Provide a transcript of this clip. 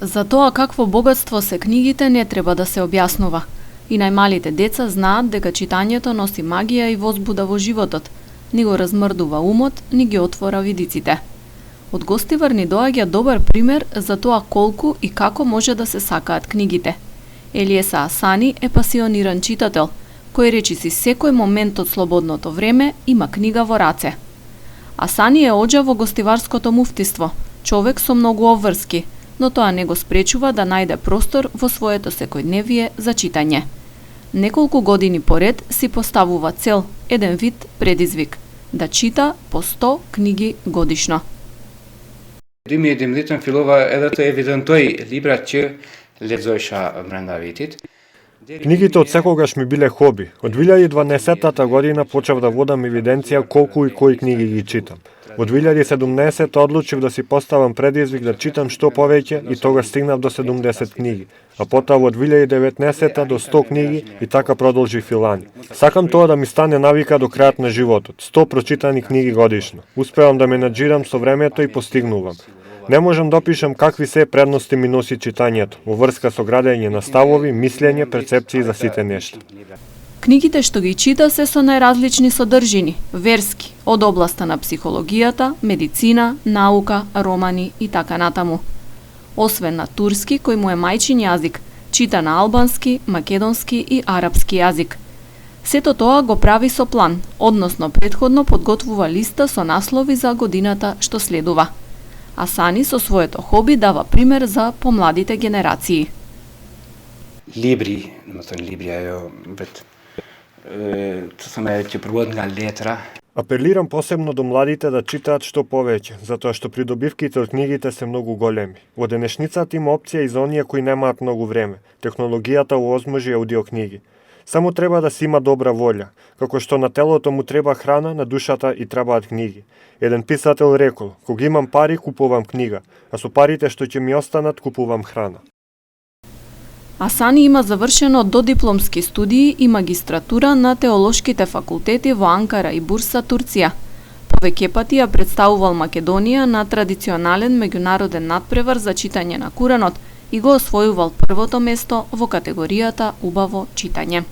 За тоа какво богатство се книгите не треба да се објаснува. И најмалите деца знаат дека читањето носи магија и возбуда во животот, ни го размрдува умот, ни ги отвора видиците. Од Гостивар ни доаѓа добар пример за тоа колку и како може да се сакаат книгите. Елиеса Асани е пасиониран читател, кој речиси секој момент од слободното време има книга во раце. Асани е оѓа во гостиварското муфтиство, човек со многу обврски, но тоа не го спречува да најде простор во своето секојдневие за читање. Неколку години поред си поставува цел, еден вид предизвик – да чита по 100 книги годишно. Дими Демлитен филова едата евидентој либра че лезојша мрендавитит. Книгите од секогаш ми биле хоби. Од 2012 година почев да водам евиденција колку и кои книги ги читам. Од 2017 одлучив да си поставам предизвик да читам што повеќе и тогаш стигнав до 70 книги, а потоа од 2019 до 100 книги и така продолжи филани. Сакам тоа да ми стане навика до крајот на животот, 100 прочитани книги годишно. Успевам да менаџирам со времето и постигнувам. Не можам да опишам какви се предности ми носи читањето, во врска со градење на ставови, мислење, перцепции за сите нешта. Книгите што ги чита се со најразлични содржини, верски, од областа на психологијата, медицина, наука, романи и така натаму. Освен на турски, кој му е мајчин јазик, чита на албански, македонски и арапски јазик. Сето тоа го прави со план, односно претходно подготвува листа со наслови за годината што следува. Асани со своето хоби дава пример за помладите генерации. Libri, libri je to sam je проводна летра. Апелирам посебно до младите да читаат што повеќе, затоа што придобивките од книгите се многу големи. Во денешницата има опција и за оние кои немаат многу време. Технологијата овозможи аудиокниги. Само треба да си има добра волја, како што на телото му треба храна, на душата и требаат книги. Еден писател рекол: кога имам пари, купувам книга, а со парите што ќе ми останат, купувам храна. Асани има завршено додипломски студии и магистратура на теолошките факултети во Анкара и Бурса, Турција. Повеќе пати ја представувал Македонија на традиционален меѓународен надпревар за читање на Куранот и го освојувал првото место во категоријата убаво читање.